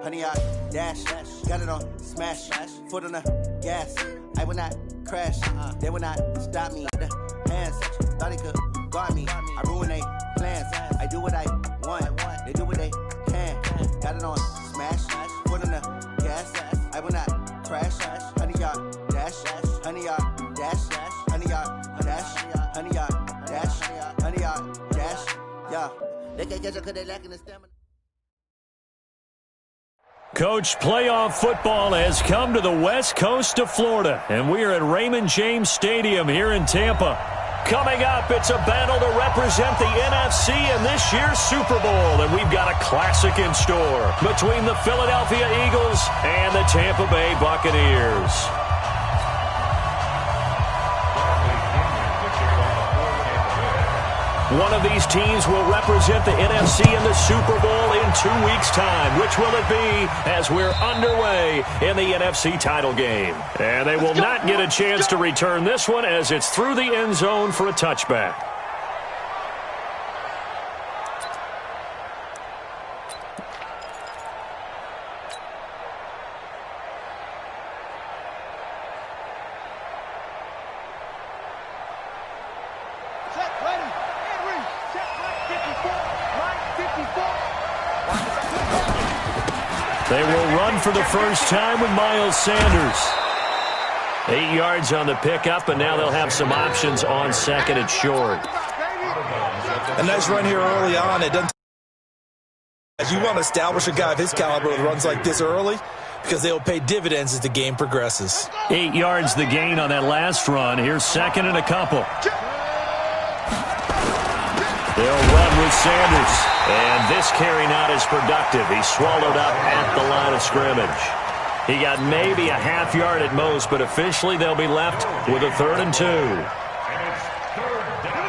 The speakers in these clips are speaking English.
honey, I dash, got it on smash, foot on the gas. I will not crash, they will not stop me. The hands thought they could guard me. I ruin they plans. I do what I want, they do what they can. Got it on smash, foot on the gas. I will not crash, honey, I dash, honey, I dash, honey, I dash, honey, I dash, honey, I dash. Yeah, they can't catch up because they lacking the stamina. Coach, playoff football has come to the west coast of Florida, and we are at Raymond James Stadium here in Tampa. Coming up, it's a battle to represent the NFC in this year's Super Bowl, and we've got a classic in store between the Philadelphia Eagles and the Tampa Bay Buccaneers. One of these teams will represent the NFC in the Super Bowl in 2 weeks' time. Which will it be as we're underway in the NFC title game? And they will not get a chance to return this one as it's through the end zone for a touchback. They will run for the first time with Miles Sanders. 8 yards on the pickup, and now they'll have some options on second and short. A nice run here early on. It doesn't. As you want to establish a guy of his caliber with runs like this early, because they'll pay dividends as the game progresses. 8 yards the gain on that last run. Here's second and a couple. They'll run with Sanders. And this carry not as productive. He's swallowed up at the line of scrimmage. He got maybe a half yard at most, but officially they'll be left with a 3rd and 2.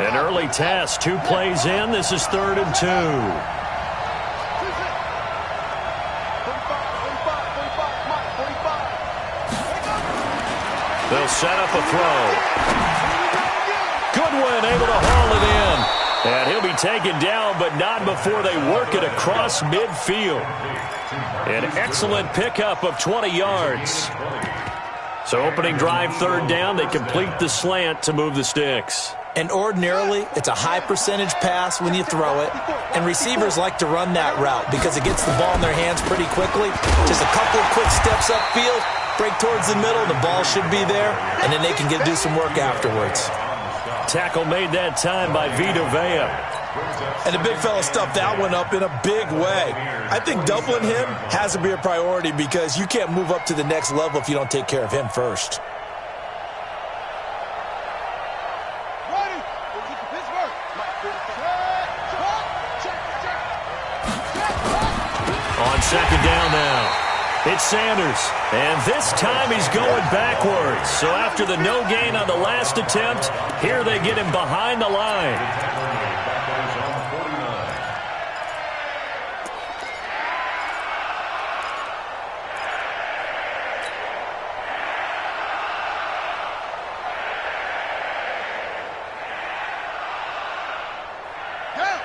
An early test. 2 plays in. This is 3rd and 2. They'll set up a throw. Goodwin able to haul it in. And he'll be taken down, but not before they work it across midfield. An excellent pickup of 20 yards. So opening drive 3rd down, they complete the slant to move the sticks. And ordinarily, it's a high percentage pass when you throw it. And receivers like to run that route because it gets the ball in their hands pretty quickly. Just a couple of quick steps upfield, break towards the middle, the ball should be there, and then they can do some work afterwards. Tackle made that time by Vita Vea. And the big fella stuffed that one up in a big way. I think doubling him has to be a priority because you can't move up to the next level if you don't take care of him first. On second down now. It's Sanders, and this time he's going backwards. So after the no gain on the last attempt, here they get him behind the line.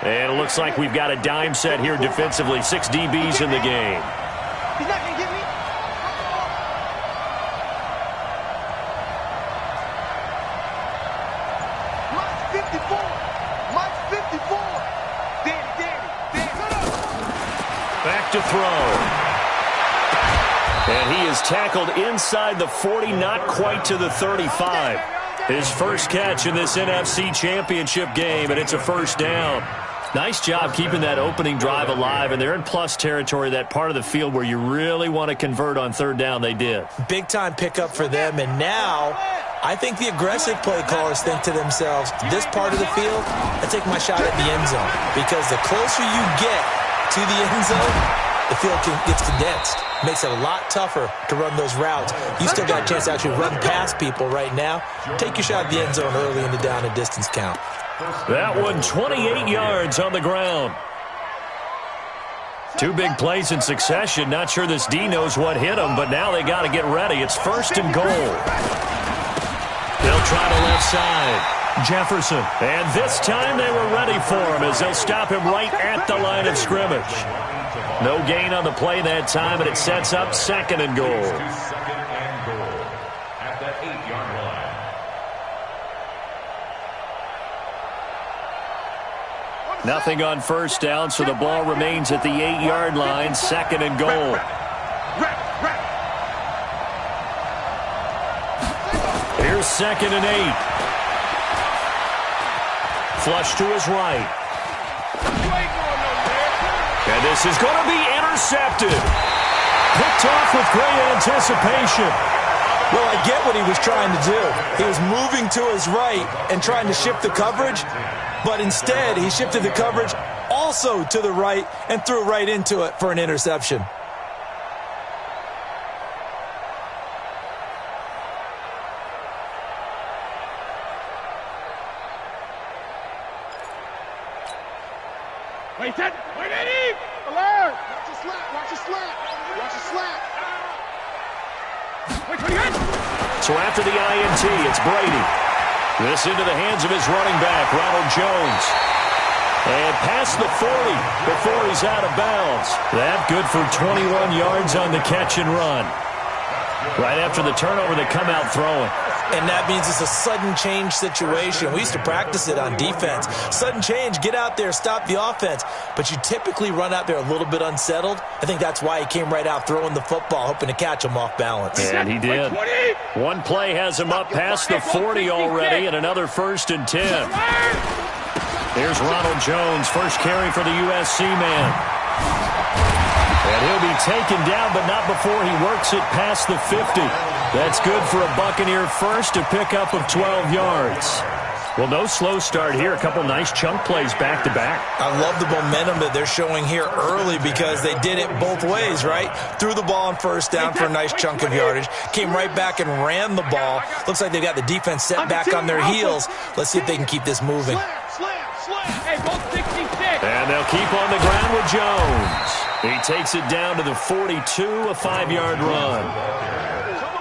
And it looks like we've got a dime set here defensively. 6 DBs in the game. He's not going to get me. Mike's 54. Mike's 54. Danny. Back to throw. And he is tackled inside the 40, not quite to the 35. His first catch in this NFC Championship game, and it's a first down. Nice job keeping that opening drive alive, and they're in plus territory, that part of the field where you really want to convert on 3rd down. They did. Big-time pickup for them, and now I think the aggressive play callers think to themselves, this part of the field, I take my shot at the end zone, because the closer you get to the end zone, the field gets condensed. Makes it a lot tougher to run those routes. You still got a chance to actually run past people right now. Take your shot at the end zone early in the down and distance count. That one 28 yards on the ground. 2 big plays in succession. Not sure this D knows what hit him, but now they got to get ready. It's 1st and goal. They'll try to left side. Jefferson. And this time they were ready for him as they'll stop him right at the line of scrimmage. No gain on the play that time, and it sets up 2nd and goal. Second and goal at the 8-yard line. Nothing on first down, so the ball remains at the 8-yard line, 2nd and goal. Here's 2nd and 8. Flush to his right. And this is going to be intercepted. Picked off with great anticipation. Well, I get what he was trying to do. He was moving to his right and trying to shift the coverage, but instead he shifted the coverage also to the right and threw right into it for an interception. Wait, Eddie! Alert! Watch your slap! Watch your slap! Watch your slap! Wait, so after the INT, it's Brady. This into the hands of his running back, Ronald Jones. And past the 40 before he's out of bounds. That good for 21 yards on the catch and run. Right after the turnover, they come out throwing. And that means it's a sudden change situation. We used to practice it on defense. Sudden change, get out there, stop the offense. But you typically run out there a little bit unsettled. I think that's why he came right out throwing the football, hoping to catch him off balance. And he did. One play has him up past the 40 already, and another 1st and 10. Here's Ronald Jones, first carry for the USC man. And he'll be taken down, but not before he works it past the 50. That's good for a Buccaneer first, a pickup of 12 yards. Well, no slow start here. A couple nice chunk plays back-to-back. I love the momentum that they're showing here early because they did it both ways, right? Threw the ball on first down for a nice chunk of yardage. Came right back and ran the ball. Looks like they've got the defense set back on their heels. Let's see if they can keep this moving. And they'll keep on the ground with Jones. He takes it down to the 42, a 5-yard run.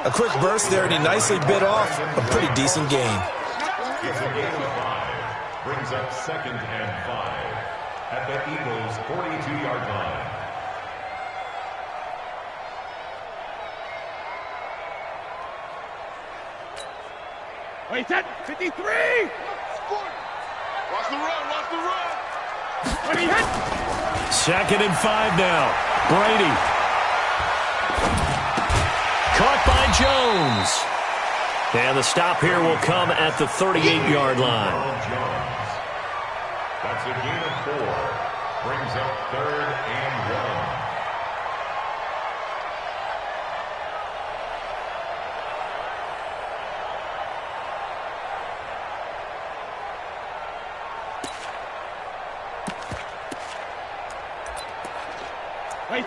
A quick burst there, and he nicely bit off a pretty decent gain. Brings up 2nd and 5 at the Eagles' 42-yard line. Wait, that 53! Watch the run, watch the run! 2nd and 5 now. Brady. Caught by Jones. And the stop here will come at the 38-yard line. That's a gain of 4. Brings up 3rd and 1.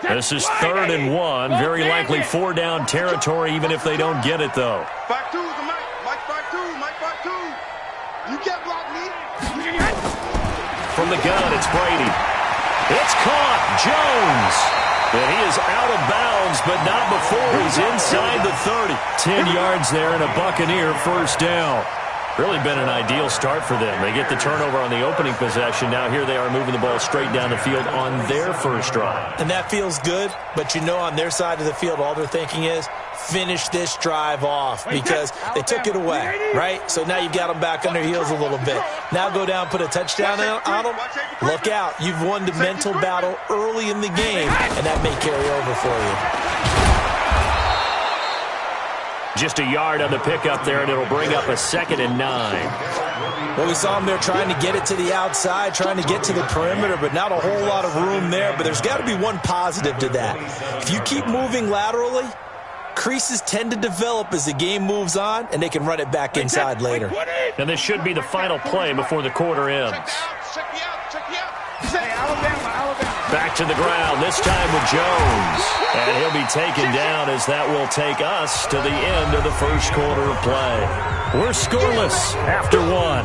This is 3rd and 1. Very likely 4-down territory, even if they don't get it, though. 5-2 is the Mike. Mike 5-2. Mike 5-2. You can't block me. From the gun, it's Brady. It's caught. Jones. And he is out of bounds, but not before he's inside the 30. 10 yards there and a Buccaneer first down. Really been an ideal start for them. They get the turnover on the opening possession. Now here they are moving the ball straight down the field on their first drive. And that feels good, but you know on their side of the field, all they're thinking is finish this drive off because they took it away, right? So now you've got them back on their heels a little bit. Now go down, put a touchdown on them. Look out. You've won the mental battle early in the game, and that may carry over for you. Just a yard on the pickup there, and it'll bring up a 2nd and 9. Well, we saw him there trying to get it to the outside, trying to get to the perimeter, but not a whole lot of room there. But there's got to be one positive to that. If you keep moving laterally, creases tend to develop as the game moves on, and they can run it back inside later. And this should be the final play before the quarter ends. Back to the ground, this time with Jones. And he'll be taken down as that will take us to the end of the first quarter of play. We're scoreless after 1.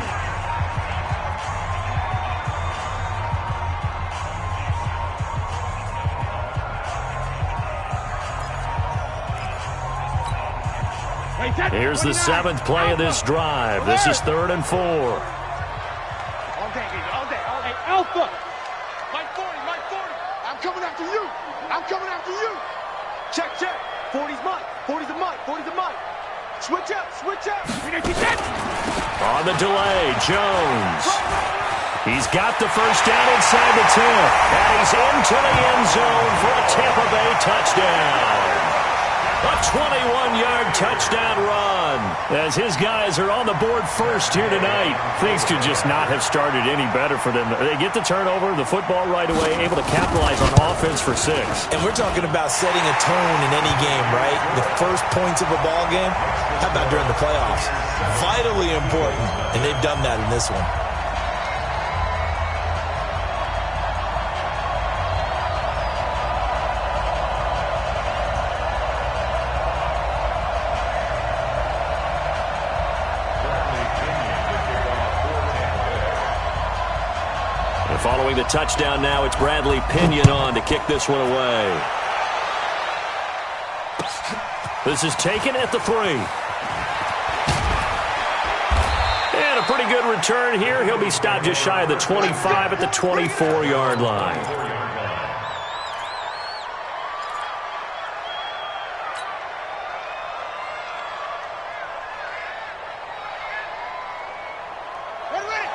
Here's the 7th play of this drive. This is 3rd and 4. All day, baby, all day, all day. Alpha! Mike 40, Mike 40. I'm coming after you. I'm coming after you. Check, check. 40's mine. 40's a mine. 40's a mine. Switch up, switch up. On the delay, Jones. He's got the first down inside the 10. And he's into the end zone for a Tampa Bay touchdown. A 21-yard touchdown run as his guys are on the board first here tonight. Things could just not have started any better for them. They get the turnover, the football right away, able to capitalize on offense for 6. And we're talking about setting a tone in any game, right? The first points of a ball game. How about during the playoffs? Vitally important, and they've done that in this one. Following the touchdown now, it's Bradley Pinion on to kick this one away. This is taken at the 3. And a pretty good return here. He'll be stopped just shy of the 25 at the 24-yard line.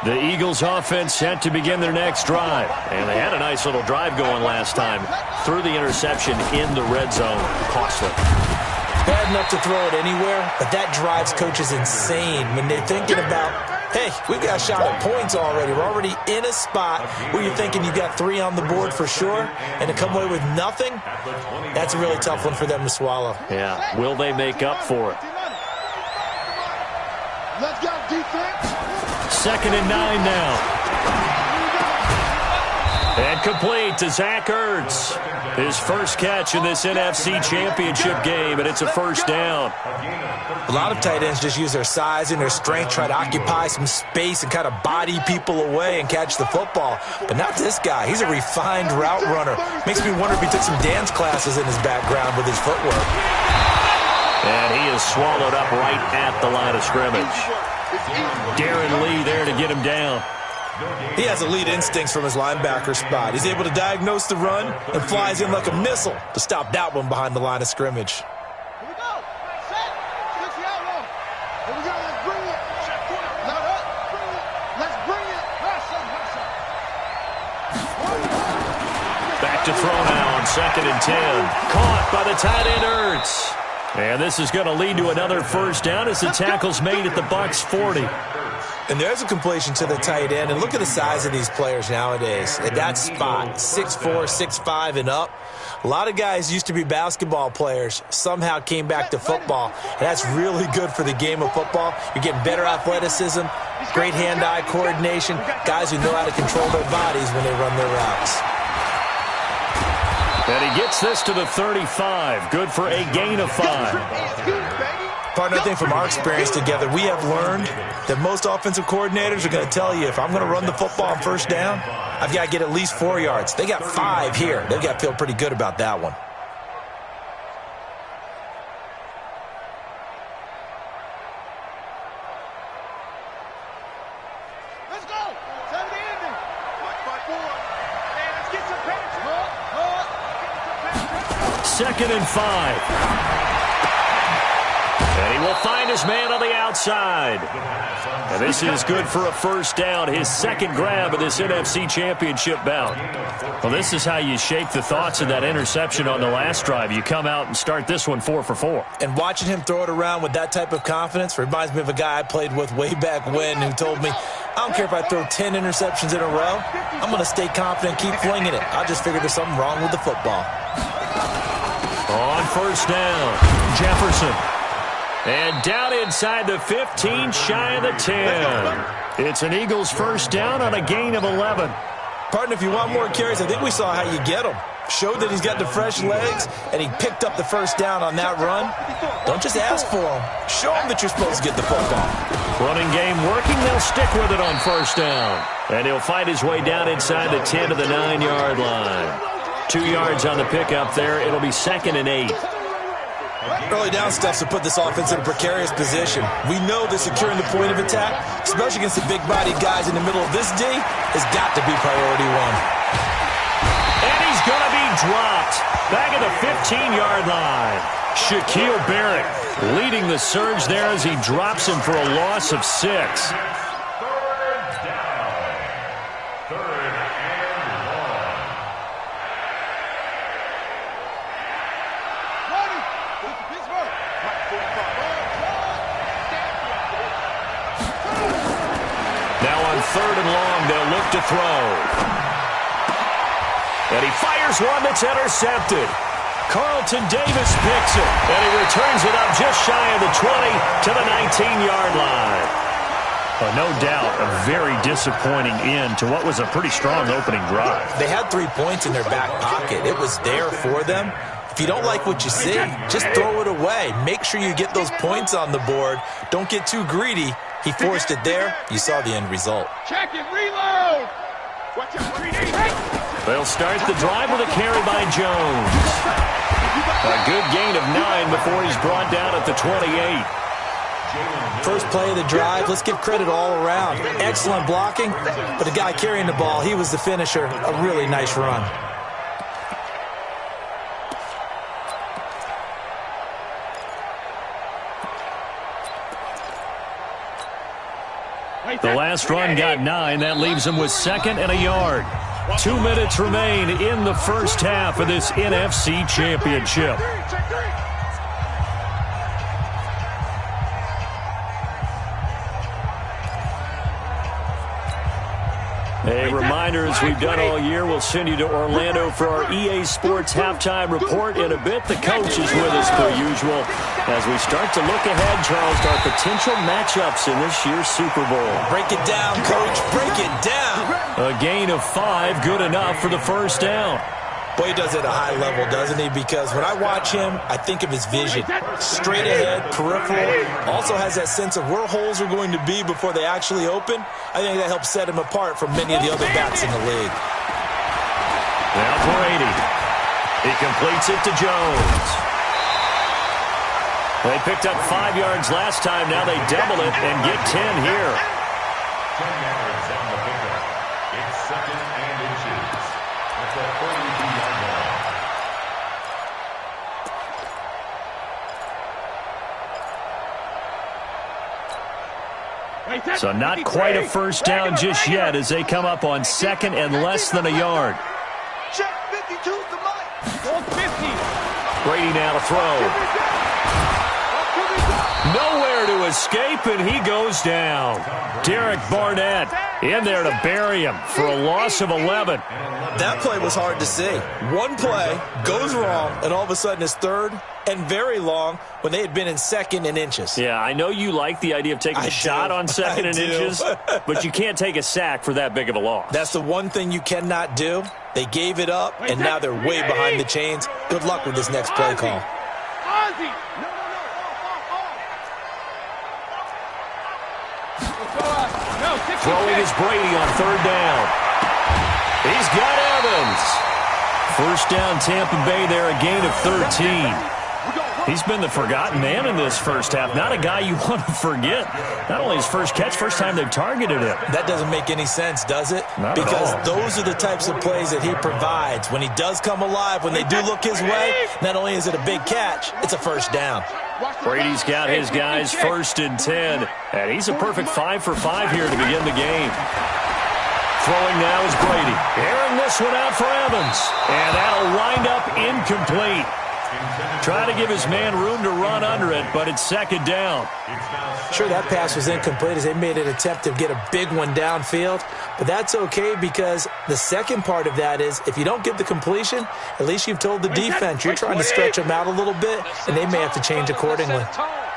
The Eagles offense set to begin their next drive. And they had a nice little drive going last time. Threw the interception in the red zone. Costly. Bad enough to throw it anywhere, but that drives coaches insane when they're thinking about, hey, we've got a shot at points already. We're already in a spot where you're thinking you got 3 on the board for sure, and to come away with nothing, that's a really tough one for them to swallow. Yeah. Will they make up for it? Let's go, defense. 2nd and 9 now. And complete to Zach Ertz. His first catch in this NFC Championship game, and it's a first down. A lot of tight ends just use their size and their strength, try to occupy some space and kind of body people away and catch the football. But not this guy. He's a refined route runner. Makes me wonder if he took some dance classes in his background with his footwork. And he is swallowed up right at the line of scrimmage. Darren Lee there to get him down. He has elite instincts from his linebacker spot. He's able to diagnose the run and flies in like a missile to stop that one behind the line of scrimmage. Here we go. Set. Switch the outlaw. Here we go. Let's bring it. Not up. Bring it. Let's bring it. Back to throw now on 2nd and 10. Caught by the tight end Ertz. And this is going to lead to another first down as the tackle's made at the Bucs 40. And there's a completion to the tight end. And look at the size of these players nowadays. At that spot, 6'4", 6'5", and up. A lot of guys used to be basketball players, somehow came back to football. And that's really good for the game of football. You're getting better athleticism, great hand-eye coordination, guys who know how to control their bodies when they run their routes. And he gets this to the 35. Good for a gain of 5. Partner, I think from our experience together, we have learned that most offensive coordinators are going to tell you, if I'm going to run the football on first down, I've got to get at least 4 yards. They got 5 here. They've got to feel pretty good about that one. Let's go. 7 ending. 5-4. And let's get some penetration. 2nd and 5. And he will find his man on the outside. And this is good for a first down, his second grab of this NFC Championship bout. Well, this is how you shake the thoughts of that interception on the last drive. You come out and start this one 4 for 4. And watching him throw it around with that type of confidence reminds me of a guy I played with way back when who told me, I don't care if I throw 10 interceptions in a row. I'm going to stay confident, keep flinging it. I just figured there's something wrong with the football. On first down, Jefferson. And down inside the 15, shy of the 10. It's an Eagles first down on a gain of 11. Partner, if you want more carries, I think we saw how you get them. Showed that he's got the fresh legs, and he picked up the first down on that run. Don't just ask for them. Show them that you're supposed to get the football. Running game working. They'll stick with it on first down. And he'll fight his way down inside the 10 to the 9-yard line. 2 yards on the pickup there. It'll be 2nd and 8. Early down stuffs to put this offense in a precarious position. We know that securing the point of attack, especially against the big-bodied guys in the middle of this D, has got to be priority 1. And he's going to be 14-yard line. Shaquille Barrett leading the surge there as he drops him for a loss of 6. Third and long, they'll look to throw. And he fires one that's intercepted. Carlton Davis picks it, and he returns it up just shy of the 20 to the 19-yard line. No doubt a very disappointing end to what was a pretty strong opening drive. They had 3 points in their back pocket. It was there for them. If you don't like what you see, just throw it away. Make sure you get those points on the board. Don't get too greedy. He forced it there. You saw the end result. Check it, reload. Watch out, 3D. They'll start the drive with a carry by Jones. A good gain of 9 before he's brought down at the 28. First play of the drive, let's give credit all around. Excellent blocking, but the guy carrying the ball, he was the finisher. A really nice run. The last run got 9. That leaves him with 2nd and a yard. 2 minutes remain in the first half of this NFC Championship. A reminder, as we've done all year, we'll send you to Orlando for our EA Sports halftime report in a bit. The coach is with us per usual as we start to look ahead, Charles, to our potential matchups in this year's Super Bowl. Break it down, Coach. Break it down. A gain of 5, good enough for the first down. Boy, he does it at a high level, doesn't he? Because when I watch him, I think of his vision. Straight ahead, peripheral. Also has that sense of where holes are going to be before they actually open. I think that helps set him apart from many of the other backs in the league. Now Brady. He completes it to Jones. They picked up 5 yards last time. Now they double it and get 10 here. 10 yards on the pickup. It's 2nd and inches. At the 32-yard line. So not quite a first down just yet as they come up on 2nd and less than a yard. Check 52 to Mike. 50. Brady now to throw. Nowhere to escape, and he goes down. Derek Barnett in there to bury him for a loss of 11. That play was hard to see. One play goes wrong, and all of a sudden it's 3rd and very long when they had been in 2nd and inches. Yeah, I know you like the idea of taking a shot on 2nd and inches, but you can't take a sack for that big of a loss. That's the one thing you cannot do. They gave it up, and now they're way behind the chains. Good luck with this next play call. Throwing is Brady on 3rd down. He's got Evans. First down, Tampa Bay there, a gain of 13. He's been the forgotten man in this first half. Not a guy you want to forget. Not only his first catch, first time they've targeted him. That doesn't make any sense, does it? Not because at all. Those are the types of plays that he provides. When he does come alive, when they do look his way, not only is it a big catch, it's a first down. Brady's got his guys 1st and 10. And he's a perfect 5 for 5 here to begin the game. Throwing now is Brady. Airing this one out for Evans. And that'll wind up incomplete. Try to give his man room to run under it, but it's 2nd down. Sure, that pass was incomplete as they made an attempt to get a big one downfield. But that's okay because the second part of that is if you don't get the completion, at least you've told the defense you're trying to stretch them out a little bit, and they may have to change accordingly.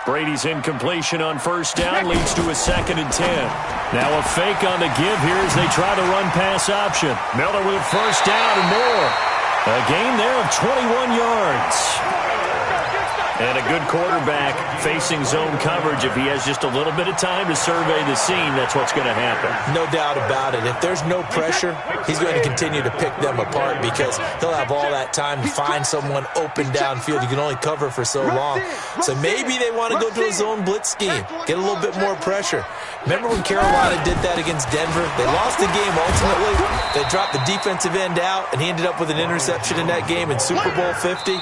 Brady's incompletion on first down leads to a 2nd and 10. Now a fake on the give here as they try the run pass option. Miller with first down and more. A gain there of 21 yards. And a good quarterback facing zone coverage. If he has just a little bit of time to survey the scene, that's what's going to happen. No doubt about it. If there's no pressure, he's going to continue to pick them apart because he'll have all that time to find someone open downfield. You can only cover for so long. So maybe they want to go to a zone blitz scheme, get a little bit more pressure. Remember when Carolina did that against Denver? They lost the game ultimately. They dropped the defensive end out, and he ended up with an interception in that game in Super Bowl 50.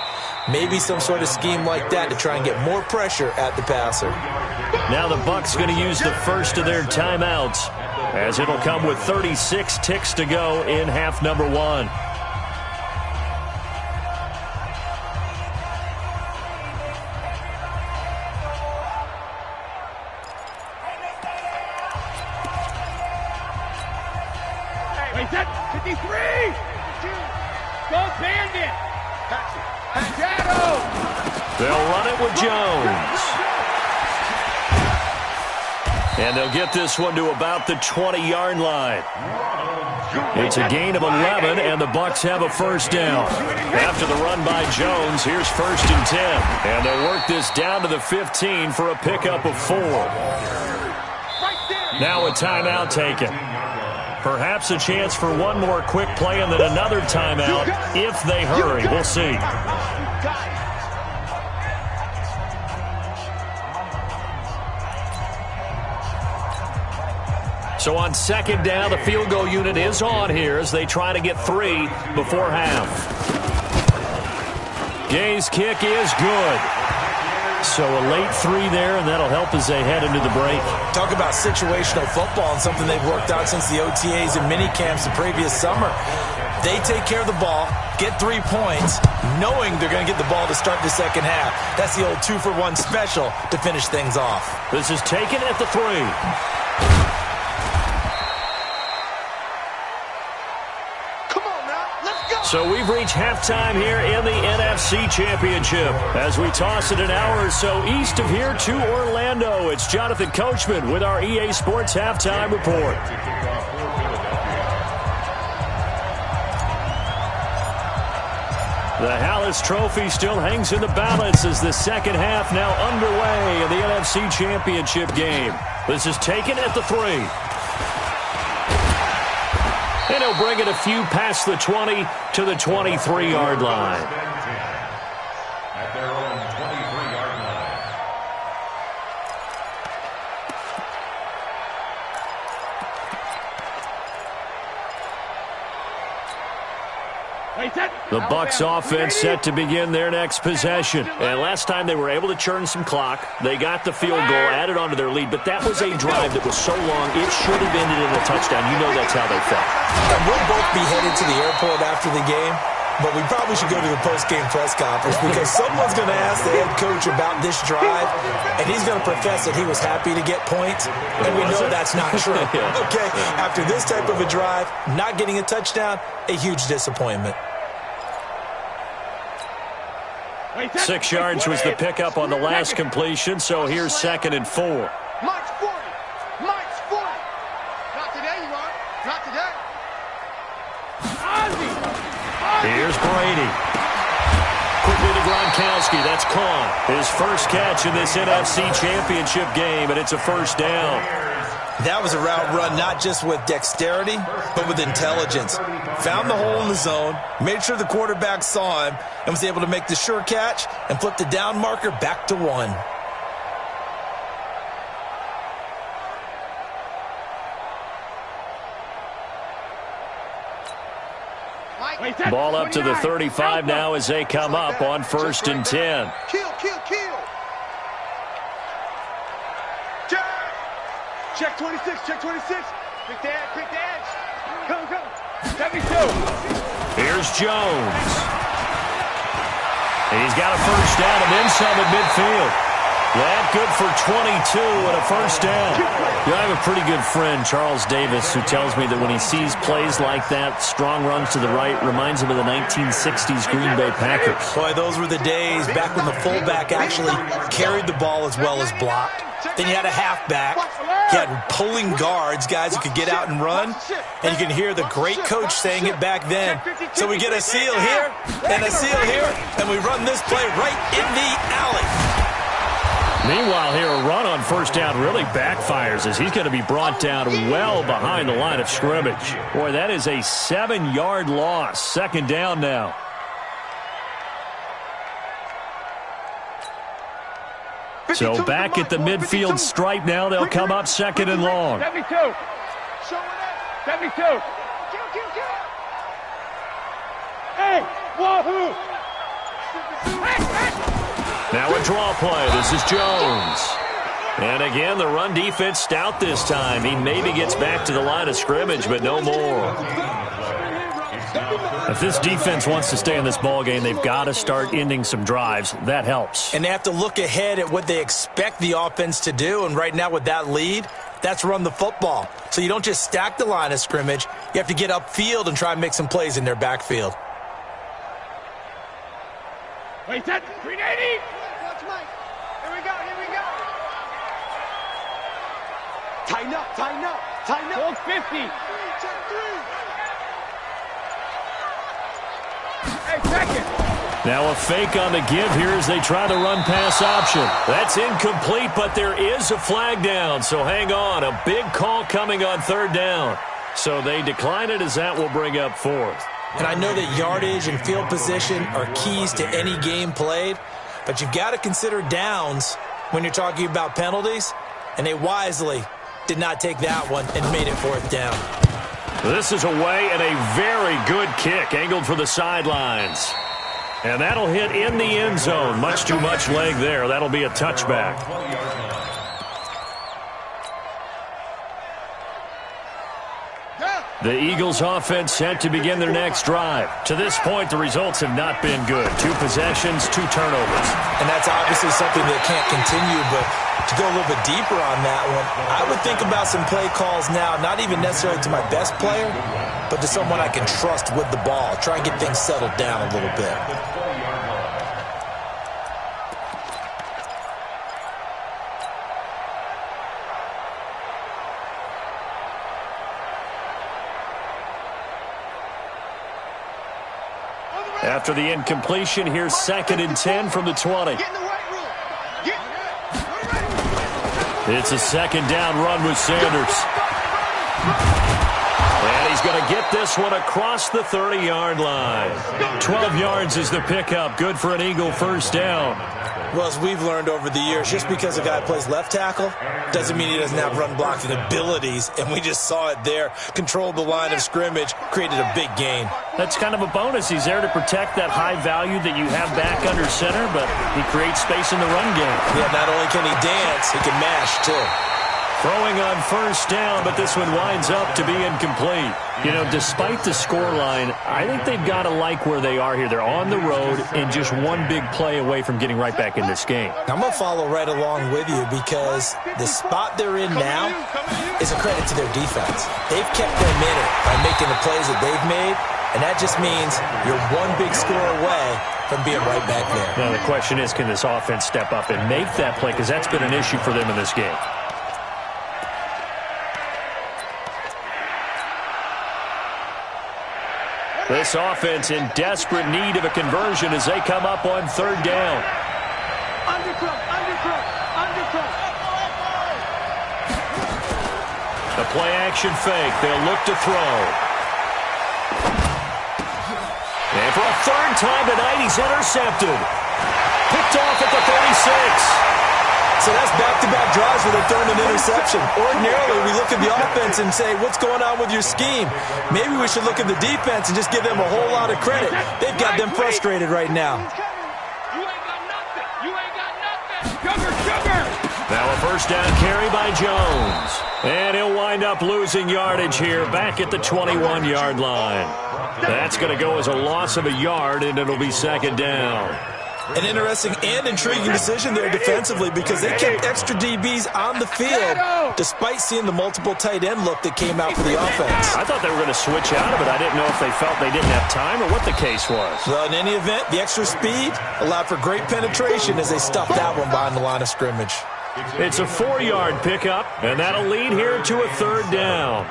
Maybe some sort of scheme like that to try and get more pressure at the passer. Now the Bucs going to use the first of their timeouts, as it'll come with 36 ticks to go in half number 1. Hey, that's 53! Go Bandit! They'll run it with Jones. And they'll get this one to about the 20-yard line. It's a gain of 11, and the Bucs have a first down. After the run by Jones, here's 1st and 10. And they'll work this down to the 15 for a pickup of 4. Now a timeout taken. Perhaps a chance for one more quick play and then another timeout if they hurry. We'll see. So on 2nd down, the field goal unit is on here as they try to get 3 before half. Gay's kick is good. So a late 3 there, and that'll help as they head into the break. Talk about situational football and something they've worked on since the OTAs and mini camps the previous summer. They take care of the ball, get 3 points, knowing they're going to get the ball to start the second half. That's the old 2-for-1 special to finish things off. This is taken at the 3. So we've reached halftime here in the NFC Championship. As we toss it an hour or so east of here to Orlando, it's Jonathan Coachman with our EA Sports Halftime Report. The Hallis Trophy still hangs in the balance as the second half now underway in the NFC Championship game. This is taken at the 3. And he'll bring it a few past the 20 to the 23-yard line. At their own 23-yard line. The Bucs offense set to begin their next possession. And last time they were able to churn some clock. They got the field goal, added onto their lead, but that was a drive that was so long it should have ended in a touchdown. You know that's how they felt. And we'll both be headed to the airport after the game, but we probably should go to the post-game press conference because someone's going to ask the head coach about this drive, and he's going to profess that he was happy to get points, and we know that's not true. Okay, after this type of a drive, not getting a touchdown, a huge disappointment. 6 yards was the pickup on the last completion, so here's 2nd and 4. Mike's 40. Mike's 40. Not today, you are. Not today. Ozzy. Here's Brady. Quickly to Gronkowski. That's caught. His first catch in this NFC Championship game, and it's a first down. That was a route run not just with dexterity, but with intelligence. Found the hole in the zone, made sure the quarterback saw him, and was able to make the sure catch and flip the down marker back to 1. Ball up to the 35 now as they come up on 1st and 10. Kill. Check 26, check 26. Quick the edge. Come. 72. Here's Jones. He's got a first down and then some at midfield. That good for 22 and a first down. I have a pretty good friend, Charles Davis, who tells me that when he sees plays like that, strong runs to the right, reminds him of the 1960s Green Bay Packers. Boy, those were the days back when the fullback actually carried the ball as well as blocked. Then you had a halfback. You had pulling guards, guys who could get out and run. And you can hear the great coach saying it back then. So we get a seal here and a seal here, and we run this play right in the alley. Meanwhile, here a run on first down really backfires as he's going to be brought down well behind the line of scrimmage. Boy, that is a 7-yard loss. Second down now. So back at the midfield stripe now. They'll come up second and long. 72. 72. Hey, wahoo! Now a draw play. This is Jones. And again, the run defense stout this time. He maybe gets back to the line of scrimmage, but no more. If this defense wants to stay in this ballgame, they've got to start ending some drives. That helps. And they have to look ahead at what they expect the offense to do. And right now with that lead, that's run the football. So you don't just stack the line of scrimmage. You have to get upfield and try and make some plays in their backfield. Wait, that 380. Watch Mike. Here we go. Tighten up. Hold 50. Check 3. Hey, second. Now a fake on the give here as they try the run-pass option. That's incomplete, but there is a flag down, so hang on. A big call coming on third down. So they decline it as that will bring up fourth. And I know that yardage and field position are keys to any game played, but you've got to consider downs when you're talking about penalties, and they wisely did not take that one and made it fourth down. This is away and a very good kick, angled for the sidelines. And that'll hit in the end zone. Much too much leg there. That'll be a touchback. The Eagles offense set to begin their next drive. To this point, the results have not been good. 2 possessions, 2 turnovers. And that's obviously something that can't continue, but to go a little bit deeper on that one, I would think about some play calls now, not even necessarily to my best player, but to someone I can trust with the ball. Try and get things settled down a little bit. After the incompletion, here's 2nd and 10 from the 20. It's a second down run with Sanders. And he's going to get this one across the 30-yard line. 12 yards is the pickup. Good for an Eagle first down. Well, as we've learned over the years, just because a guy plays left tackle doesn't mean he doesn't have run blocking abilities, and we just saw it there. Controlled the line of scrimmage, created a big gain. That's kind of a bonus. He's there to protect that high value that you have back under center, but he creates space in the run game. Yeah, not only can he dance, he can mash, too. Throwing on first down, but this one winds up to be incomplete. You know, despite the scoreline, I think they've got to like where they are here. They're on the road and just one big play away from getting right back in this game. I'm going to follow right along with you because the spot they're in now is a credit to their defense. They've kept them in it by making the plays that they've made, and that just means you're one big score away from being right back there. Now, the question is, can this offense step up and make that play? Because that's been an issue for them in this game. This offense in desperate need of a conversion as they come up on third down. Undercut. The play-action fake. They'll look to throw. And for a third time tonight, he's intercepted. Picked off at the 36. So that's back-to-back drives where they're throwing an interception. Ordinarily, we look at the offense and say, what's going on with your scheme? Maybe we should look at the defense and just give them a whole lot of credit. They've got them frustrated right now. You ain't got nothing. Sugar. Now a first down carry by Jones. And he'll wind up losing yardage here back at the 21-yard line. That's going to go as a loss of a yard, and it'll be second down. An interesting and intriguing decision there defensively because they kept extra DBs on the field despite seeing the multiple tight end look that came out for the offense. I thought they were going to switch out of it. I didn't know if they felt they didn't have time or what the case was. Well, in any event, the extra speed allowed for great penetration as they stuffed that one behind the line of scrimmage. It's a 4-yard pickup, and that'll lead here to a 3rd down.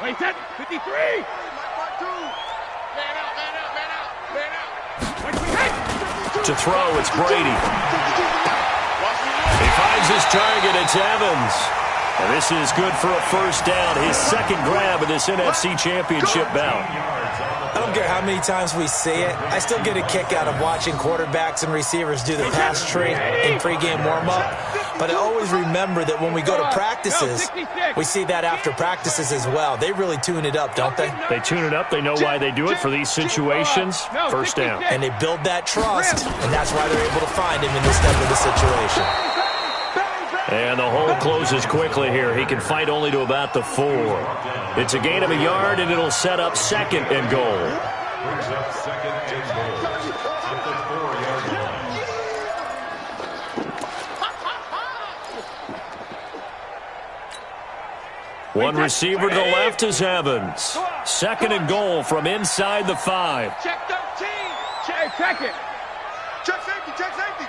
Wait, 53. To throw, it's Brady. He finds his target. It's Evans. And this is good for a 1st down. His 2nd grab of this NFC Championship bout. I don't care how many times we see it. I still get a kick out of watching quarterbacks and receivers do the pass tree in pregame warm-up. But I always remember that when we go to practices, we see that after practices as well. They really tune it up, don't they? They tune it up. They know why they do it for these situations. 1st down. And they build that trust, and that's why they're able to find him in this type of a situation. And the hole closes quickly here. He can fight only to about the 4. It's a gain of a yard, and it'll set up 2nd and goal. Brings up 2nd and goal at the 4-yard line. One receiver to the left is Evans. 2nd and goal from inside the 5. Check 13. Check it. Check safety. Check safety.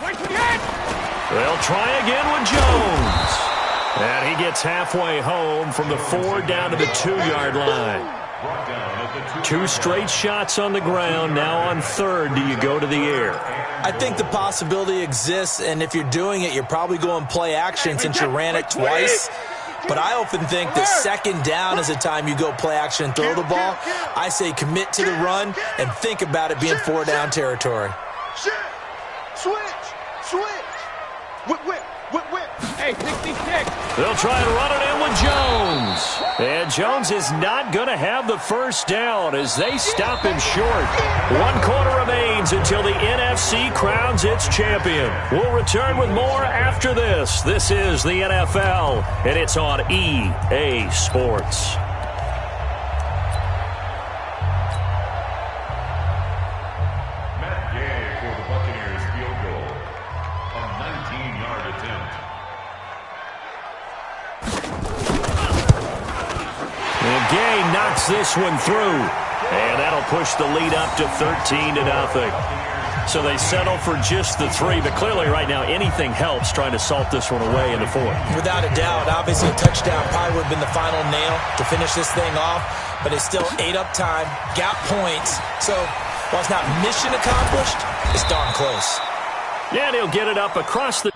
Wait for the edge. They'll try again with Jones. And he gets halfway home from the 4 down to the 2-yard line. 2 straight shots on the ground. Now on 3rd, do you go to the air? I think the possibility exists, and if you're doing it, you're probably going play action since you ran it twice. But I often think that 2nd down is the time you go play action and throw the ball. I say commit to the run and think about it being 4-down territory. Switch. Whip. Hey, 66. They'll try and run it in with Jones. And Jones is not going to have the 1st down as they stop him short. 1 quarter remains until the NFC crowns its champion. We'll return with more after this. This is the NFL, and it's on EA Sports. Gay knocks this one through, and that'll push the lead up to 13-0. So they settle for just the 3, but clearly right now anything helps trying to salt this one away in the 4th. Without a doubt, obviously a touchdown probably would have been the final nail to finish this thing off, but it's still ate up time, got points. So while it's not mission accomplished, it's darn close. Yeah, and he'll get it up across the...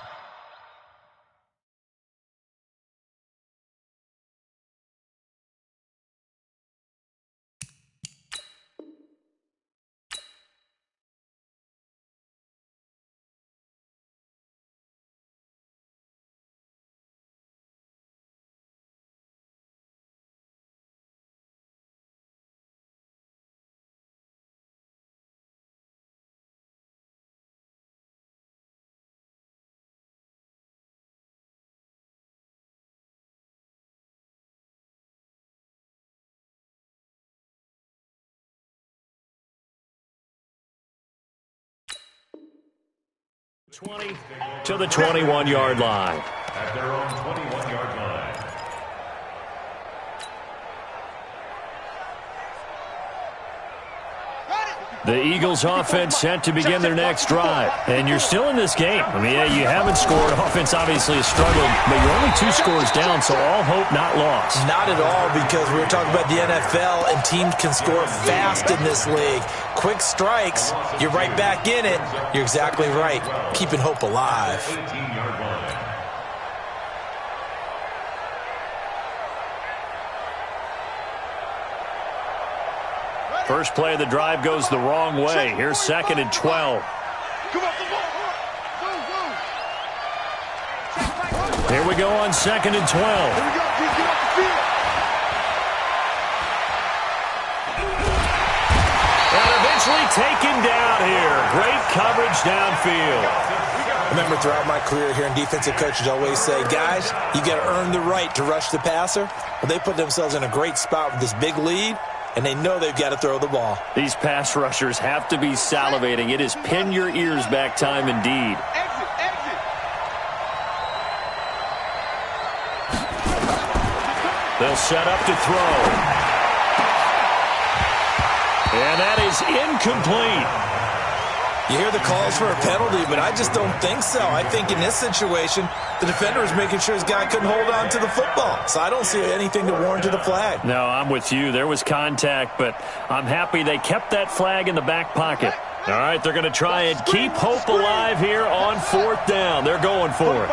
to the 21-yard line. At their own 21-yard line. The Eagles offense set to begin their next drive. And you're still in this game. I mean, yeah, you haven't scored. Offense obviously has struggled, but you're only 2 scores down, so all hope not lost. Not at all, because we were talking about the NFL, and teams can score fast in this league. Quick strikes, you're right back in it. You're exactly right. Keeping hope alive. 18-yard line. First play of the drive goes the wrong way. Here's 2nd and 12. Here we go on 2nd and 12. And eventually taken down here. Great coverage downfield. I remember throughout my career hearing defensive coaches always say, guys, you got to earn the right to rush the passer. Well, they put themselves in a great spot with this big lead. and they know they've got to throw the ball. These pass rushers have to be salivating. It is pin your ears back time indeed. They'll set up to throw. And that is incomplete. You hear the calls for a penalty, but I just don't think so. I think in this situation, the defender is making sure his guy couldn't hold on to the football. So I don't see anything to warrant to the flag. No, I'm with you. There was contact, but I'm happy they kept that flag in the back pocket. All right, they're going to try and keep hope alive here on 4th down. They're going for it.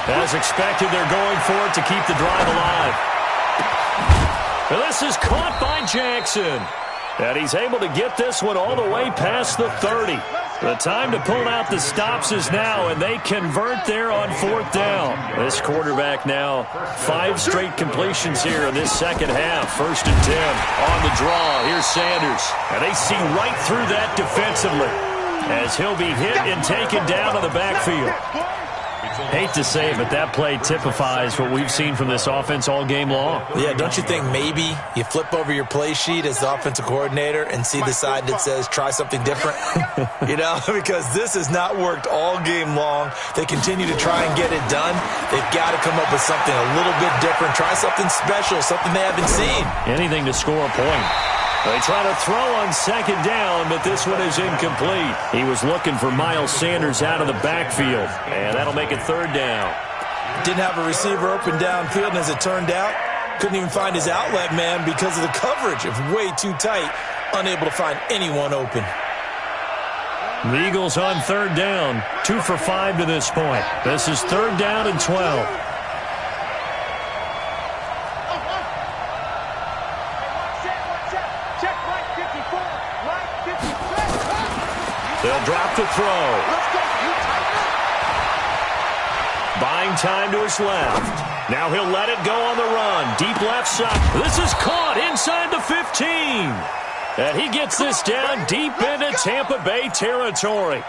As expected, they're going for it to keep the drive alive. Well, this is caught by Jackson. And he's able to get this one all the way past the 30. The time to pull out the stops is now, and they convert there on 4th down. This quarterback now 5 straight completions here in this second half. 1st and 10 on the draw. Here's Sanders. And they see right through that defensively as he'll be hit and taken down in the backfield. Hate to say it, but that play typifies what we've seen from this offense all game long. Yeah, don't you think maybe you flip over your play sheet as the offensive coordinator and see the side that says try something different? You know, because this has not worked all game long. They continue to try and get it done. They've got to come up with something a little bit different. Try something special, something they haven't seen. Anything to score a point. They try to throw on 2nd down, but this one is incomplete. He was looking for Miles Sanders out of the backfield, and that'll make it 3rd down. Didn't have a receiver open downfield, and as it turned out, couldn't even find his outlet man because of the coverage. It was way too tight, unable to find anyone open. The Eagles on 3rd down, 2 for 5 to this point. This is 3rd down and 12. They'll drop to throw. Buying time to his left. Now he'll let it go on the run. Deep left side. This is caught inside the 15. And he gets this down deep into Tampa Bay territory.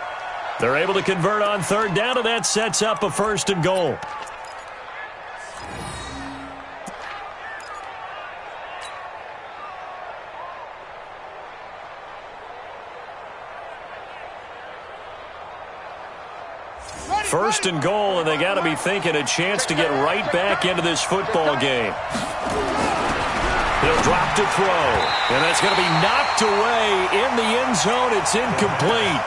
They're able to convert on 3rd down, and that sets up a 1st and goal. First and goal, and they got to be thinking a chance to get right back into this football game. He'll drop to throw, and that's going to be knocked away in the end zone. It's incomplete.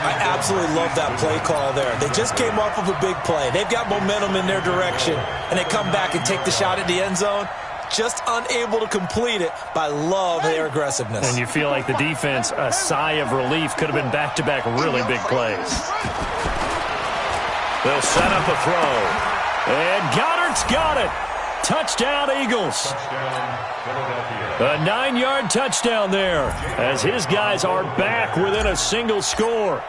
I absolutely love that play call there. They just came off of a big play. They've got momentum in their direction, and they come back and take the shot at the end zone. Just unable to complete it, but I love their aggressiveness. And you feel like the defense, a sigh of relief, could have been back-to-back really big plays. They'll set up a throw. And Goddard's got it. Touchdown, Eagles. A 9-yard touchdown there as his guys are back within a single score.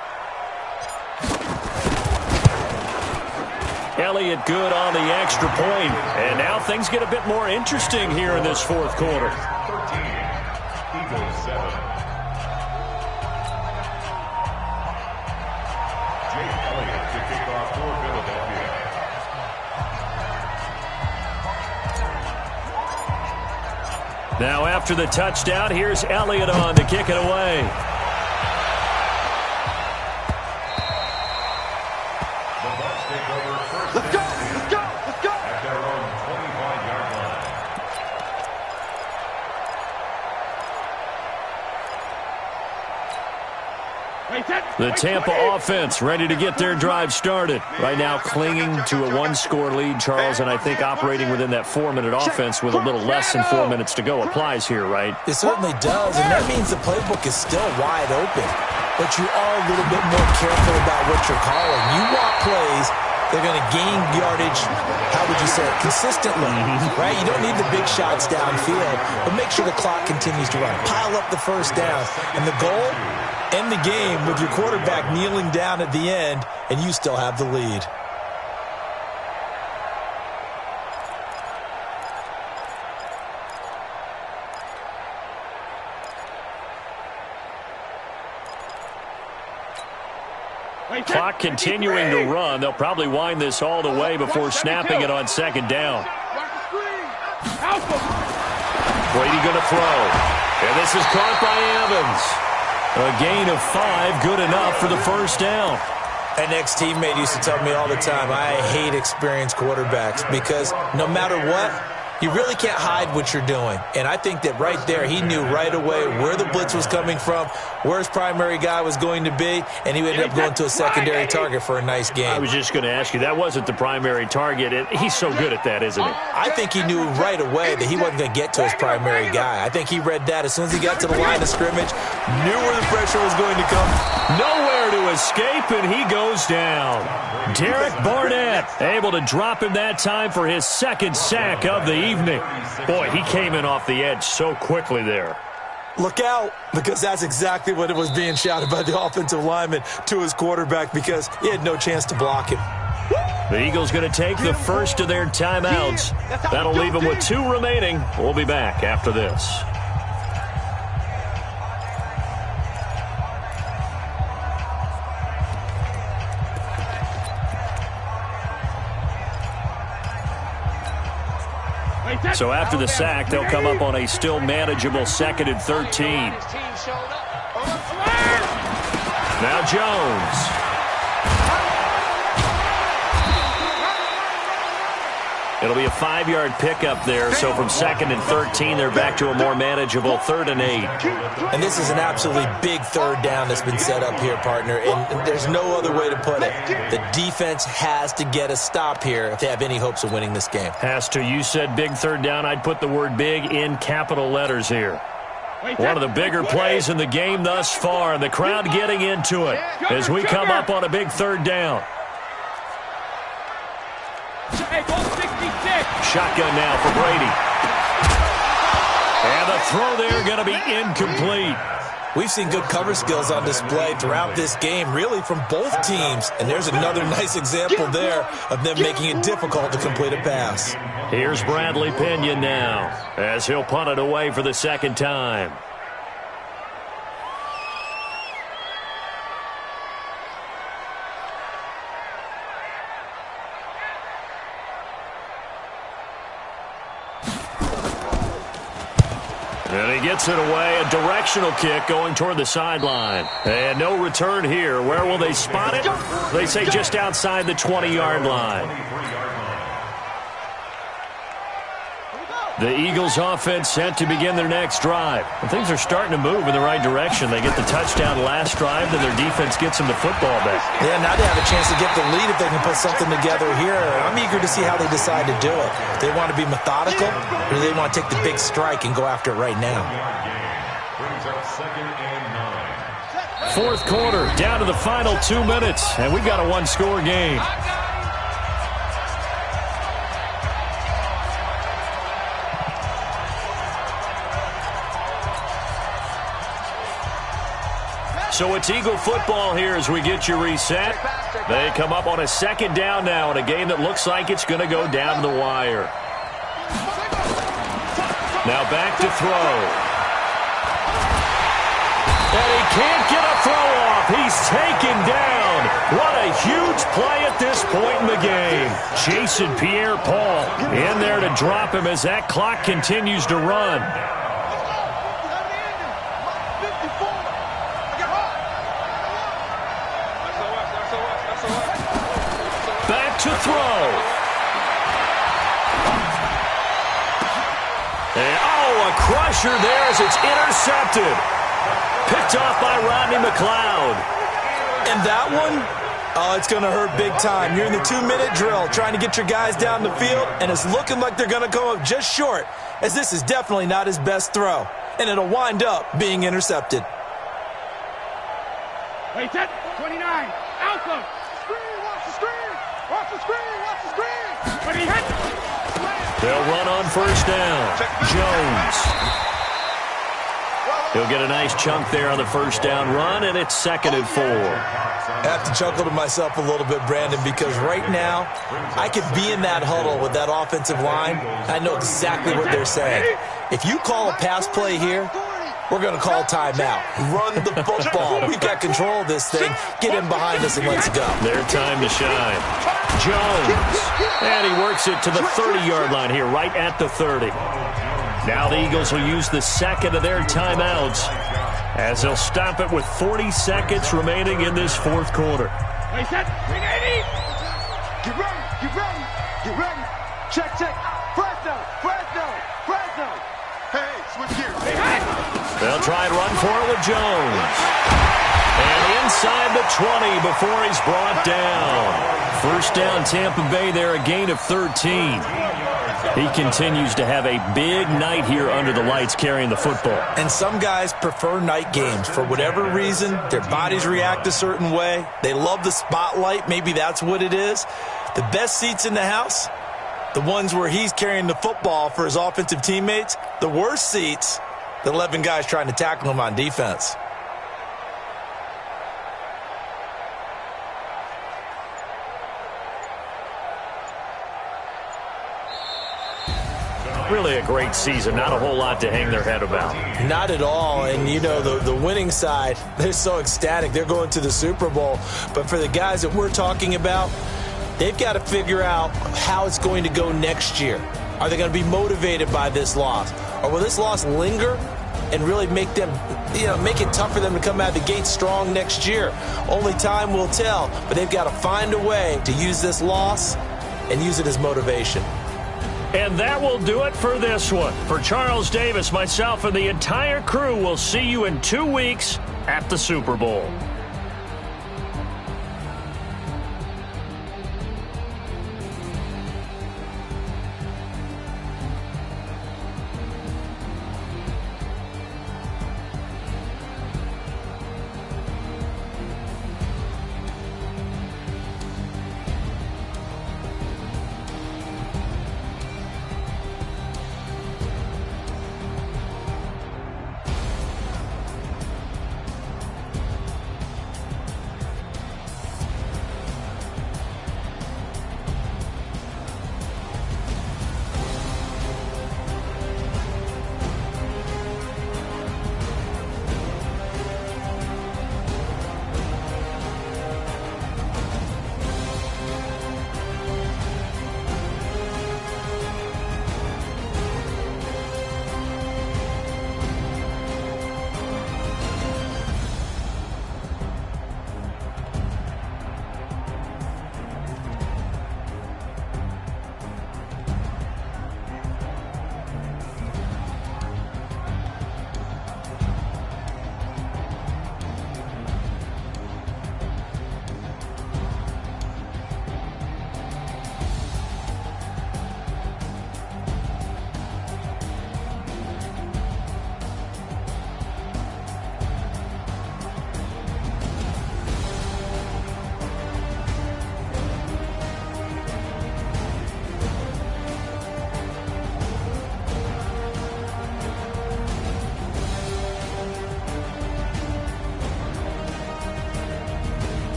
Elliott good on the extra point. And now things get a bit more interesting here in this 4th quarter. 13, Eagles 7. Now after the touchdown, here's Elliott on to kick it away. The Bucs take over 1st Let's go, let's go, let's go. at their own 25-yard line. The Tampa offense ready to get their drive started. Right now clinging to a 1-score lead, Charles, and I think operating within that 4-minute offense with a little less than 4 minutes to go applies here, right? It certainly does, and that means the playbook is still wide open. But you are a little bit more careful about what you're calling. You walk plays, they're going to gain yardage, how would you say it, consistently, right? You don't need the big shots downfield, but make sure the clock continues to run. Pile up the first down, and the goal, end the game with your quarterback kneeling down at the end, and you still have the lead. Clock continuing to run. They'll probably wind this all the way before snapping it on second down. Brady going to throw. And this is caught by Evans. A gain of 5, good enough for the first down. An ex-teammate used to tell me all the time, I hate experienced quarterbacks because no matter what, you really can't hide what you're doing. And I think that right there, he knew right away where the blitz was coming from, where his primary guy was going to be, and he ended up going to a secondary target for a nice game. I was just going to ask you, that wasn't the primary target. He's so good at that, isn't he? I think he knew right away that he wasn't going to get to his primary guy. I think he read that as soon as he got to the line of scrimmage, knew where the pressure was going to come. Nowhere to escape, and he goes down. Derek Barnett able to drop him that time for his second sack of the evening. Boy, he came in off the edge so quickly there. Look out, because that's exactly what it was being shouted by the offensive lineman to his quarterback because he had no chance to block him. The Eagles going to take the first of their timeouts. That'll leave them with 2 remaining. We'll be back after this. So after the sack, they'll come up on a still manageable 2nd and 13. Now Jones. It'll be a 5-yard pickup there. So from 2nd and 13, they're back to a more manageable 3rd and 8. And this is an absolutely big 3rd down that's been set up here, partner. And there's no other way to put it. The defense has to get a stop here if they have any hopes of winning this game. Has to. You said big 3rd down. I'd put the word big in capital letters here. One of the bigger plays in the game thus far, and the crowd getting into it as we come up on a big 3rd down. Shotgun now for Brady. And the throw there going to be incomplete. We've seen good cover skills on display throughout this game, really from both teams. And there's another nice example there of them making it difficult to complete a pass. Here's Bradley Pinion now as he'll punt it away for the 2nd time. And he gets it away, a directional kick going toward the sideline. And no return here. Where will they spot it? They say just outside the 20-yard line. The Eagles offense set to begin their next drive. And things are starting to move in the right direction. They get the touchdown last drive, then their defense gets them the football back. Yeah, now they have a chance to get the lead if they can put something together here. I'm eager to see how they decide to do it. Do they want to be methodical, or do they want to take the big strike and go after it right now? 4th quarter, down to the final 2 minutes, and we've got a 1-score game. So it's Eagle football here as we get you reset. They come up on a 2nd down now in a game that looks like it's going to go down to the wire. Now back to throw. And he can't get a throw off. He's taken down. What a huge play at this point in the game. Jason Pierre-Paul in there to drop him as that clock continues to run. To throw. And, a crusher there as it's intercepted. Picked off by Rodney McLeod. And that one, it's going to hurt big time. You're in the 2-minute drill trying to get your guys down the field, and it's looking like they're going to come up just short, as this is definitely not his best throw. And it'll wind up being intercepted. Wait, 29, Alpha. Watch the screen. But he hit. They'll run on 1st down. Jones. He'll get a nice chunk there on the 1st down run, and it's 2nd and 4. I have to chuckle to myself a little bit, Brandon, because right now I could be in that huddle with that offensive line. I know exactly what they're saying. If you call a pass play here, we're going to call timeout. Run the football. We've got control of this thing. Get him behind us and let's go. Their time to shine. Jones. And he works it to the 30-yard line here, right at the 30. Now the Eagles will use the second of their timeouts as they'll stop it with 40 seconds remaining in this fourth quarter. Hey, set. Get ready. Get ready. Get ready. Check, check. Fresno. Fresno. Fresno. Hey, switch gears. Hey. They'll try and run for it with Jones. And inside the 20 before he's brought down. First down, Tampa Bay there, a gain of 13. He continues to have a big night here under the lights carrying the football. And some guys prefer night games. For whatever reason, their bodies react a certain way. They love the spotlight. Maybe that's what it is. The best seats in the house, the ones where he's carrying the football for his offensive teammates. The worst seats, the 11 guys trying to tackle him on defense. Really a great season. Not a whole lot to hang their head about. Not at all. And, you know, the winning side, they're so ecstatic. They're going to the Super Bowl. But for the guys that we're talking about, they've got to figure out how it's going to go next year. Are they going to be motivated by this loss? Or will this loss linger and really make them, make it tough for them to come out of the gate strong next year? Only time will tell. But they've got to find a way to use this loss and use it as motivation. And that will do it for this one. For Charles Davis, myself, and the entire crew, we'll see you in 2 weeks at the Super Bowl.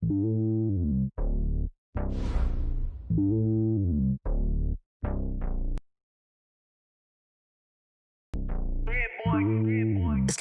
It's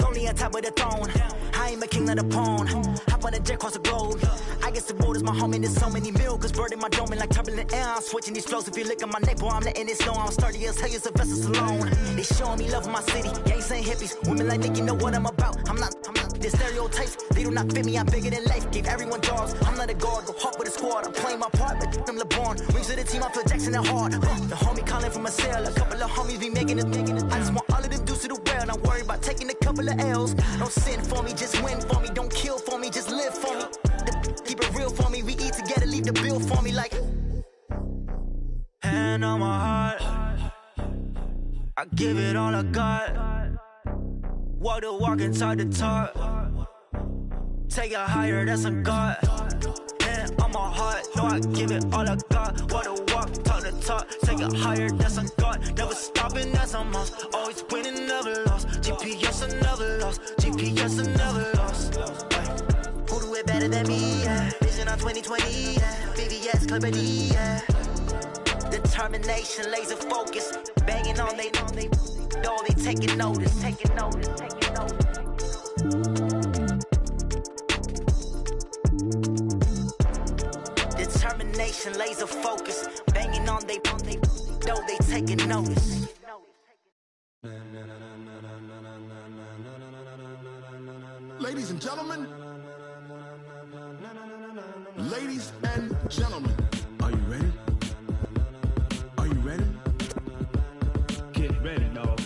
lonely on top of the throne. I am a king of the pawn. Hop on a jet across the globe. I guess the road is my home and there's so many miracles burning my dome and like turbulent air. I'm switching these flows. If you look at my neck, boy, I'm letting it slow. I'm sturdy as hell, it's a vessel alone. They showing me love in my city. Gangs ain't hippies. Women like Nick, you know what I'm about. I'm not. The stereotypes, they do not fit me. I'm bigger than life. Gave everyone jobs. I'm not a guard. Go hard with a squad. I'm playing my part, but I'm LeBron. Rings to the team, I feel Jackson and hard. The homie calling from a cell. A couple of homies be making it. I just want all of them dudes to the well. Not worry about taking a couple of L's. Don't sin for me, just win for me. Don't kill for me, just live for me. Keep it real for me. We eat together, leave the bill for me like. Hand on my heart, I give it all I got. Walk the walk and talk the talk. Take it higher, that's a God. Hand on my heart, know I give it all I got. Walk the walk, talk the talk. Take it higher, that's a God. Never stopping, that's a must. Always winning, never lost. GPS, I never lost. GPS, I never lost. Who do it better than me? Yeah. Vision on 2020. Yeah. VVS, Clippity. Yeah. Determination, laser focus. Banging on they door, they taking notice. Taking notice. Taking notice. Determination, laser focus. Banging on they door, they taking notice. Ladies and gentlemen, ladies and gentlemen, are you ready? Are you ready? Get ready, dog.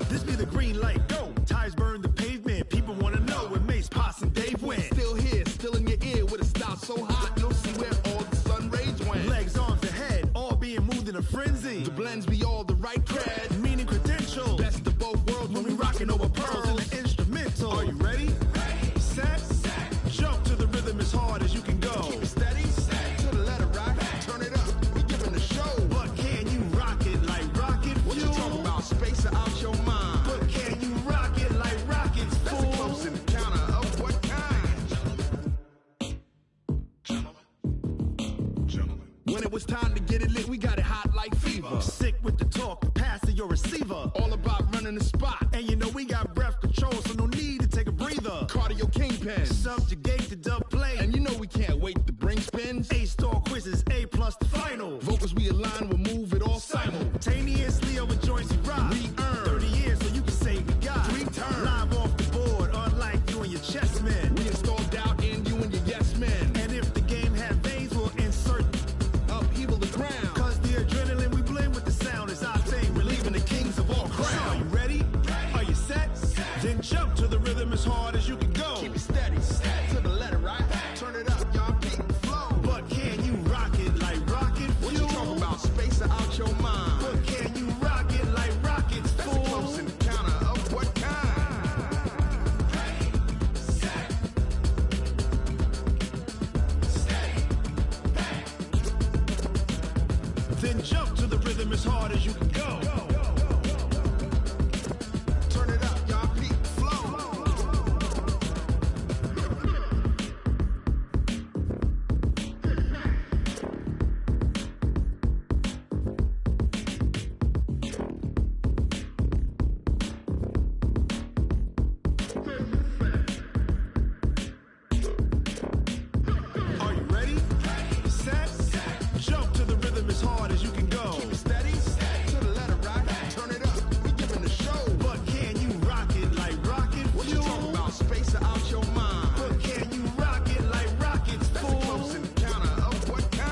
This be the green light, go. Tires burn the pavement. People wanna know when Mace, Potts, and Dave went. Still here, still in your ear with a style so hot, you'll see where all the sun rays went. Legs, arms, the head, all being moved in a frenzy. The blends be all the right cred, meaning credentials. Best of both worlds when we rockin' over pearls in the instrumental. Are you ready? Set, jump to the rhythm as hard as you can go. Keep it steady, to the letter right, turn it up, we giving the show. But can you rock it like rocket fuel? What you talking about, space out your mind? But can you rock it like rockets, fool? That's a close encounter of what kind? Gentlemen. When it was time to get it lit, we got it hot like fever. Sick with the talk, pass to your receiver. All about running the spot. And you know we got breath control, so no need to take a breather. Cardio kingpin, subjugate the dub play. And you know we can't wait to bring spins. A-star quizzes, A+ the final. Vocals we align, we'll move it all simultaneously over joints we rock. We earn 30 years, so you can say we got 3 turns. Live off the board, unlike you and your chess men. We install doubt in you and your yes men. And if the game had veins, we'll insert upheaval the ground. Cause the adrenaline we blend with the sound is our thing, relieving the kings of all crowns. Are you ready? Are you set? Then jump to the rhythm as hard as you can go. Keep it steady, to the letter right. Turn it up, y'all beat the flow. But can you rock it like rocket fuel? What you talking about, space out your mind? But can you rock it like rockets, fool? That's a close encounter of what kind? Then jump to the rhythm as hard as you can go. Turn it up, y'all beat the flow. Are you ready? Set, jump to the rhythm as hard as you can go. Keep it steady, to the letter right. Turn it up, we giving the show. But can you rock it like rocket fuel? What you talking about, space out your mind? But can you rock it like rockets, fool? That's a close encounter of what kind?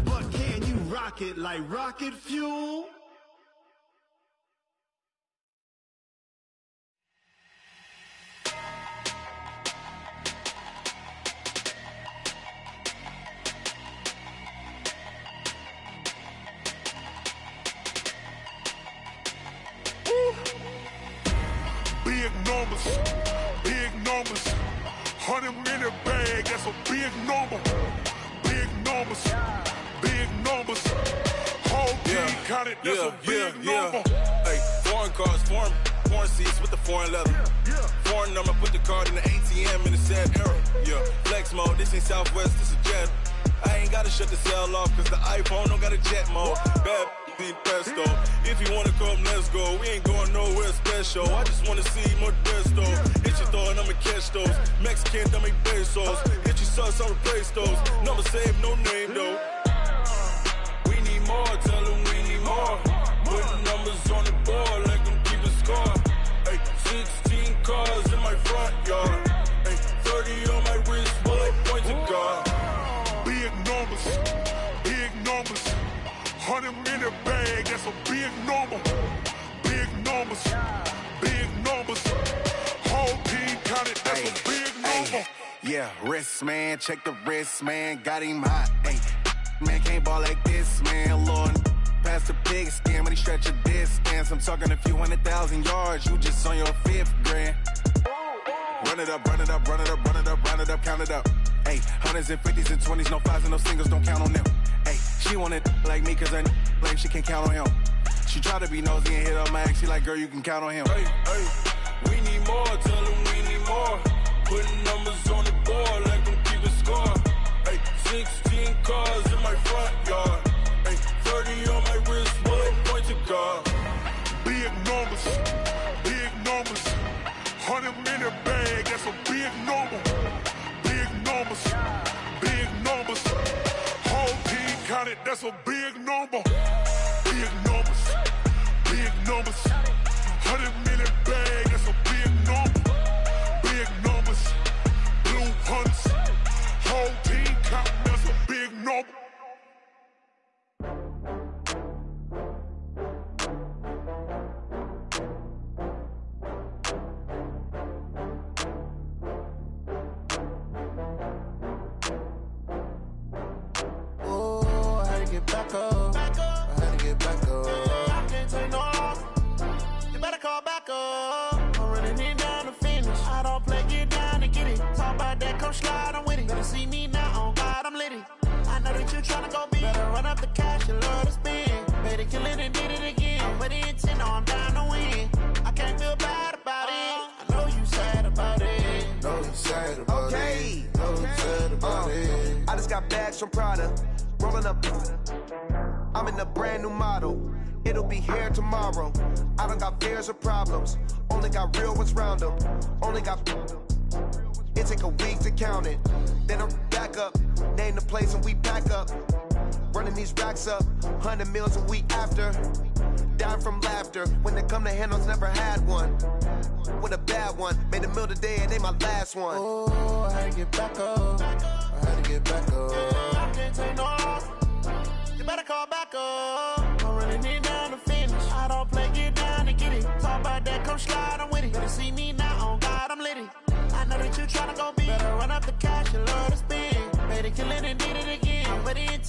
But can you rock it like rocket fuel? that's a big number. Big numbers, big numbers. Whole team counted, that's a big number. Hey, foreign cars, foreign seats with the foreign leather. Foreign number, put the card in the ATM in the sad era. Yeah, flex mode, this ain't Southwest, this is jet. I ain't gotta shut the cell off, cause the iPhone don't got a jet mode. Bad need pesto. If you wanna come, let's go. We ain't going nowhere special. I just wanna see more desto. Hit your throw and I'ma catch those. Mexican, don't make pesos. Hit your sauce, I'll replace those. Number save, no name though. We need more, tell them we need more. Putting numbers on the board like I'm keeping score. Hey, 16 cars in my front yard. Hey, 30 on my wrist, bullet points of God. Big numbers, big numbers. 100 in the bag, that's a big number. Big numbers, big numbers. Whole team counted, that's a big number. Yeah, wrist man, check the wrist man, got him hot. Ay, man can't ball like this, man. Lord, past the pig skin when he stretch a distance. I'm talking a few 100,000 yards, you just on your 5th grand. Run it up, run it up, run it up, run it up, run it up, count it up. Ay, 100s and 50s and 20s, no 5s and no singles, don't count on them. Ay, she want it like me cause her blame, she can't count on him. She try to be nosy and hit up my ex, she like, girl, you can count on him. Hey, hey, we need more, tell them we need more. Putting numbers on the board like I'm keeping score. Hey, 16 cars in my front yard. Hey, 30 on my wrist, bullet points of God. Big numbers, big numbers. 100 in the bag, that's a big number. Big numbers, big numbers. Whole team counted, that's a big number. Big numbers, big numbers. 100 in the bag, that's a big number. Big numbers, blue hunts. Whole team counting, that's a big number. Get back up. I had to get back up. I can't take no loss. You better call back up. I'm running it down to finish. I don't play, get down and get it. Talk about that, come slide, I'm with it. Better see me now, on God, I'm litty. I know that you tryna go big. Better run up the cash, you love to spend. Better kill it and did it again. I'm with the intent, no, I'm down to win. I can't feel bad about it. I know you sad about it. Know you sad about it. Know you sad about it. I just got bags from Prada. Rolling up, I'm in a brand new model. It'll be here tomorrow. I don't got fears or problems. Only got real ones round them. Only got. It take a week to count it. Then I'm back up. Name the place and we pack up. Running these racks up. 100 meals a week after. Dying from laughter. When they come to handles, never had one. With a bad one. Made a meal today and they my last one. Oh, I had to get back up. I had to get back up. I can't take no loss. You better call back up. I'm running it down to finish. I don't play, get down and get it. Talk about that, come slide, I'm with it. Better see me now, on God, I'm litty. I know that you tryna go big. Better run up the cash, you love to spend. Better kill it and did it again. I'm with it.